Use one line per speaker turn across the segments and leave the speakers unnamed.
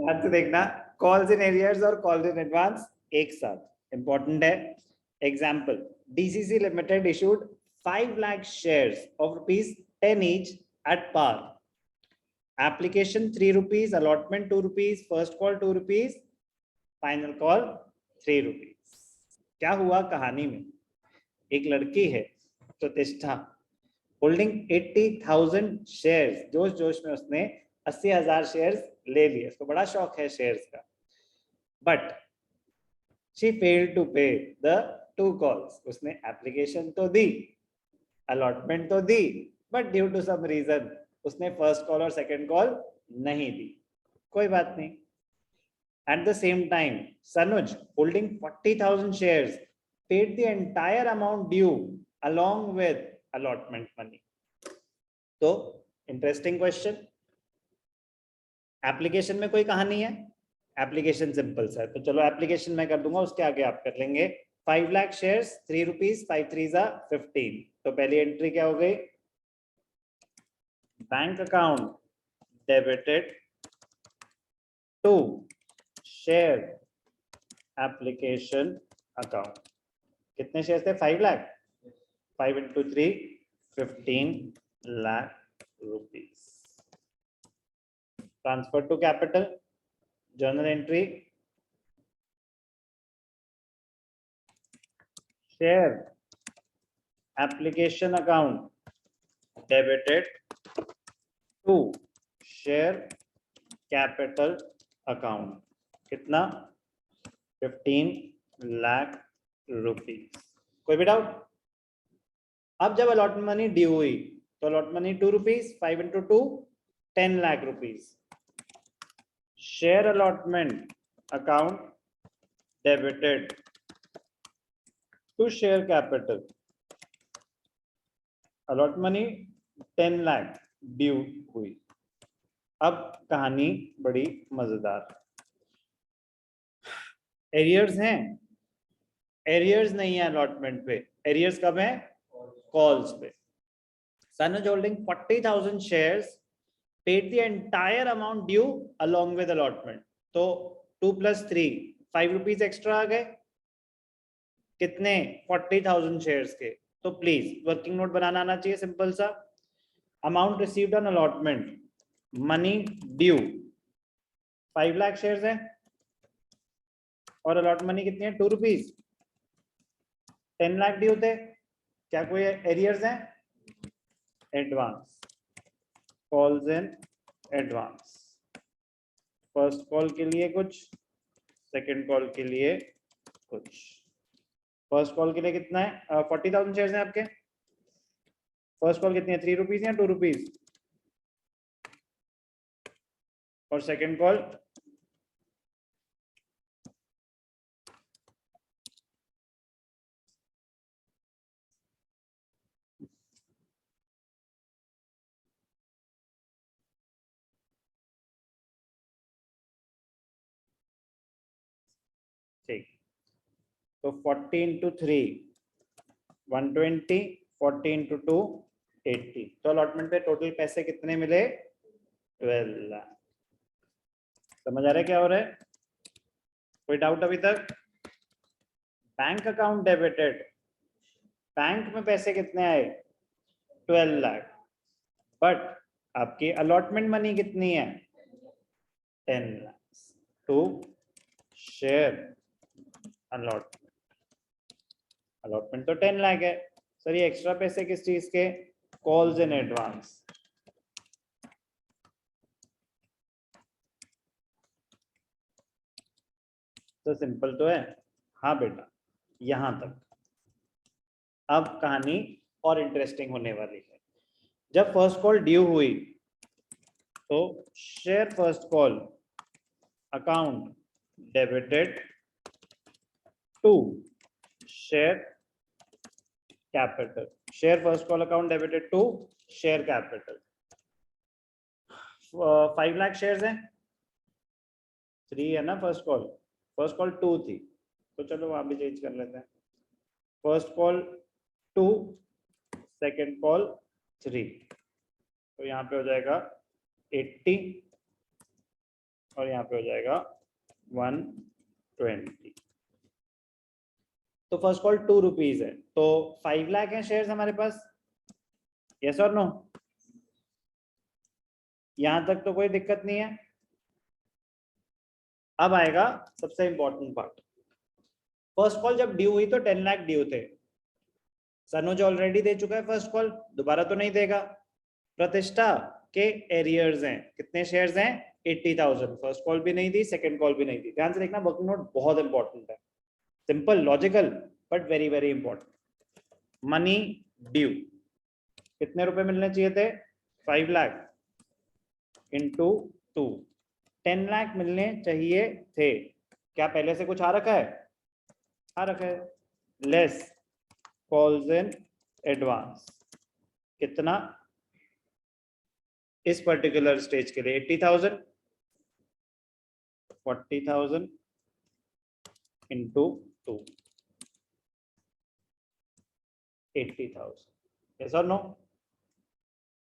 ध्यान से देखना, कॉल्स इन एरियर्स और कॉल्स इन एडवांस एक साथ इंपॉर्टेंट है। Example, DCC limited issued 5 lakh shares of ₹10 each at par. Application 3 rupees, allotment 2 rupees, first call 2 rupees, final call 3 rupees. क्या हुआ कहानी में? एक लड़की है प्रतिष्ठा, होल्डिंग 80,000 शेयर्स, जोश जोश में उसने 80,000 शेयर्स ले लिए, उसको बड़ा शौक है शेयर्स का, but she failed to pay the 2 calls. उसने एप्लीकेशन तो दी, अलॉटमेंट तो दी, but due to some reason उसने फर्स्ट कॉल और सेकंड कॉल नहीं दी. कोई बात नहीं. At the same time, Sanuj, holding 40,000 shares, paid the entire amount due along with allotment money. तो इंटरेस्टिंग क्वेश्चन. एप्लीकेशन में कोई कहानी है? एप्लीकेशन सिंपल सा है, तो चलो एप्लीकेशन मैं कर दूंगा, उसके आगे आप कर लेंगे. 5 lakh shares, 3 rupees, 5 3s are 15. तो पहली एंट्री क्या हो गई? Bank account debited to share application account. कितने शेयर थे? 5 lakh. 5 into 3, 15 lakh rupees. Transfer to capital. Journal entry. Share application account debited to share capital account. कितना? 15 लाख रुपीस. कोई भी डाउट? अब जब अलॉटमेंट मनी ड्यू हुई तो allotment money 2 rupees, 5 into 2, 10 lakh rupees. Share allotment account debited to share capital. Allotment money 10 lakh due हुई. अब कहानी बड़ी मजेदार. एरियर्स हैं? एरियर्स नहीं है अलॉटमेंट पे. एरियर्स कब है? कॉल्स पे. Sanuj holding 40,000 shares paid the entire amount due along with allotment. तो 2 plus 3, 5 rupees एक्स्ट्रा आ गए. कितने? 40,000 शेयर्स के. तो प्लीज वर्किंग नोट बनाना आना चाहिए सिंपल सा. Amount received on allotment, money due 5 lakh shares है और अलॉट मनी कितनी है? 2 rupees. 10 लाख ड्यू थे. क्या कोई एरियर्स हैं? Advance, calls in advance. First call के लिए कुछ, सेकंड कॉल के लिए कुछ. फर्स्ट कॉल के लिए कितना है? 40,000 शेयर्स हैं आपके. फर्स्ट कॉल कितनी है? 3 rupees या 2 rupees? और सेकंड कॉल ठीक. तो 40 into 3 120, 40 into 2 80. तो अलॉटमेंट पे टोटल पैसे कितने मिले? 12 लाख. समझ आ रहा है क्या हो रहा है? कोई डाउट अभी तक? बैंक अकाउंट डेबिटेड, बैंक में पैसे कितने आए? 12 लाख. बट आपकी अलॉटमेंट मनी कितनी है? 10 lakh. To share allotment. Allotment तो 10 लाख है सर. ये एक्स्ट्रा पैसे किस चीज के? Calls in advance. तो सिंपल तो है. हाँ बेटा, यहां तक. अब कहानी और इंटरेस्टिंग होने वाली है. जब फर्स्ट कॉल ड्यू हुई तो share first call account debited to share capital. Share first call account debited to share capital. 5 lakh shares हैं. 3 है ना फर्स्ट कॉल. फर्स्ट कॉल 2 थी, तो चलो वहां भी चेंज कर लेते हैं. First call 2, second call 3. तो यहाँ पे हो जाएगा 80 और यहाँ पे हो जाएगा 120। तो फर्स्ट कॉल 2 रुपीज है, तो 5 लाख है शेयर्स हमारे पास, यस और नो? यहां तक तो कोई दिक्कत नहीं है। अब आएगा सबसे इंपॉर्टेंट पार्ट। फर्स्ट कॉल जब ड्यू हुई तो 10 लाख ड्यू थे। सनोज ऑलरेडी दे चुका है फर्स्ट कॉल, दोबारा तो नहीं देगा। प्रतिष्ठा के एरियर्स हैं, कितने शेयर्स हैं? 80,000। फर्स्ट कॉल भी नहीं दी, सेकंड कॉल भी नहीं दी। ध्यान से देखना, वर्किंग नोट बहुत इंपॉर्टेंट है, simple logical but very very important. Money due, कितने रुपए मिलने चाहिए थे? 5 लाख इंटू 2, 10 लाख मिलने चाहिए थे। क्या पहले से कुछ आ रखा है? आ रखा है। लेस कॉल्स इन एडवांस, कितना इस पर्टिकुलर स्टेज के लिए? 80,000, 40,000 इंटू 2, 80,000, यस और नो?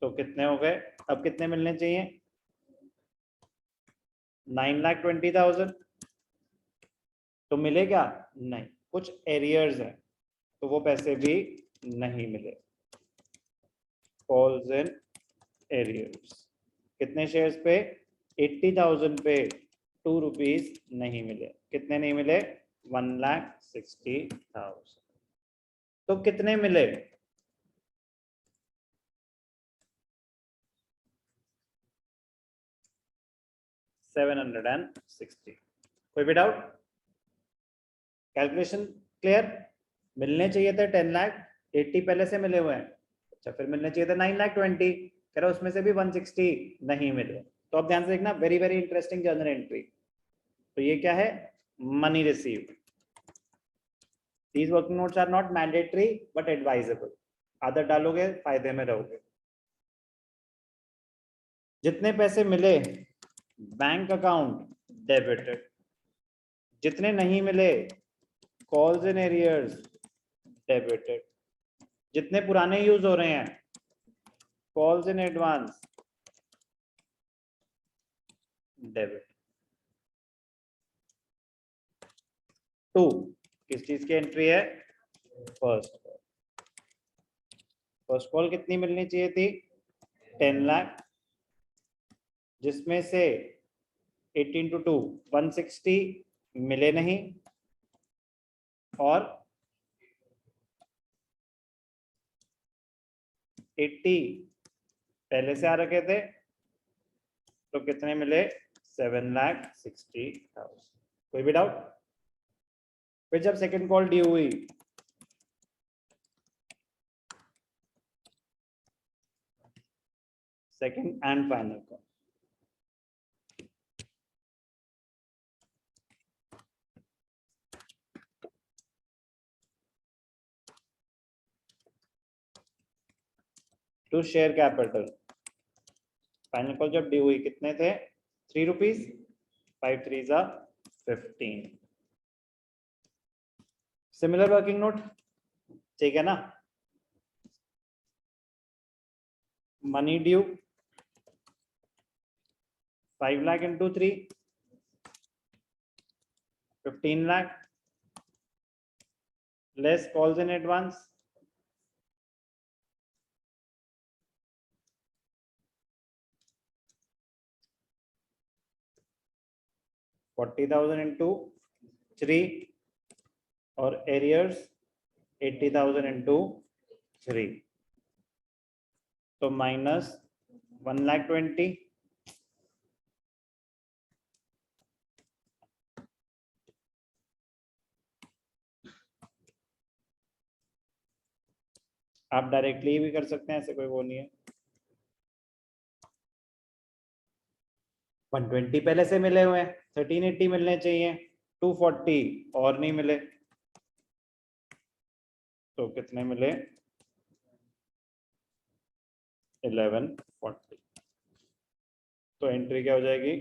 तो कितने हो गए? अब कितने मिलने चाहिए? 9,20,000। तो मिले क्या? नहीं, कुछ एरियर्स हैं तो वो पैसे भी नहीं मिले। कॉल्स इन एरियर्स, कितने शेयर्स पे? 80,000 पे 2 रुपीज नहीं मिले। कितने नहीं मिले? 1,60,000। तो कितने मिले? 760। कोई भी डाउट? Calculation clear? मिलने चाहिए थे 10 लाख, 80 पहले से मिले हुए हैं। अच्छा, फिर मिलने चाहिए थे 9,20,000, कह रहा उसमें से भी 160 नहीं मिले। तो अब ध्यान से देखना, very very interesting journal entry. तो ये क्या है? Money received. These working notes are not mandatory but advisable. आदत डालोगे फायदे में रहोगे। जितने पैसे मिले बैंक अकाउंट डेबिटेड, जितने नहीं मिले कॉल्स इन एरियर्स डेबिटेड, जितने पुराने यूज हो रहे हैं कॉल्स इन एडवांस डेबिट। 2 किस चीज की एंट्री है? First call. फर्स्ट कॉल कितनी मिलनी चाहिए थी? 10 लाख, जिसमें से 18 into 2 160 मिले नहीं, और 80 पहले से आ रखे थे, तो कितने मिले? 7,60,000। कोई भी डाउट? फिर जब सेकंड कॉल ड्यू हुई, second and final call, to share capital, final call जब ड्यू हुई कितने थे? 3 रुपीज, 5 3 जा 15। सिमिलर वर्किंग नोट, ठीक है ना? Money due 5 lakh into 3, 15 lakh, less calls in advance, 40,000 into 3, और एरियर्स 80,000 इंटू 3, तो माइनस 1,20,000। आप डायरेक्टली भी कर सकते हैं, ऐसे कोई वो नहीं है। 120 पहले से मिले हुए हैं, 1380 मिलने चाहिए, 240 और नहीं मिले, तो कितने मिले? 1140। तो एंट्री क्या हो जाएगी?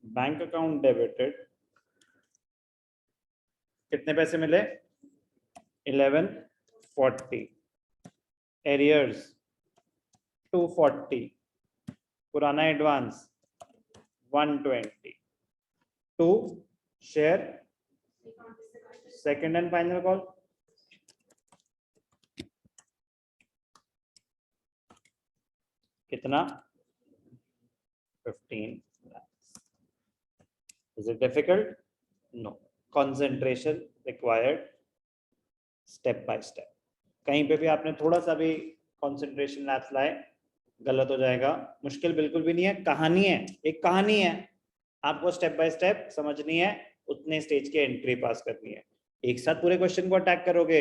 बैंक अकाउंट डेबिटेड, कितने पैसे मिले? 1140, एरियर्स 240, पुराना advance 120 to share second and final call. कितना? 15 lakhs. Is it difficult? No. Concentration required step by step. कहीं पे भी आपने थोड़ा सा भी concentration lapse लाए गलत हो जाएगा. मुश्किल बिल्कुल भी नहीं है, कहानी है, एक कहानी है, आपको स्टेप बाय स्टेप समझनी है, उतने स्टेज के एंट्री पास करनी है. एक साथ पूरे क्वेश्चन को अटैक करोगे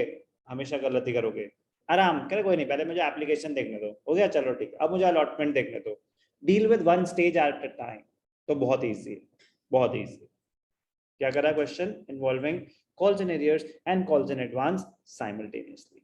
हमेशा गलती करोगे. आराम करे, कोई नहीं, पहले मुझे एप्लीकेशन देखने दो, हो गया चलो ठीक, अब मुझे अलॉटमेंट देखने दो. Deal with one stage at a time, तो बहुत इजी, बहुत इजी. क्या करा question? Involving calls in arrears and calls in advance simultaneously.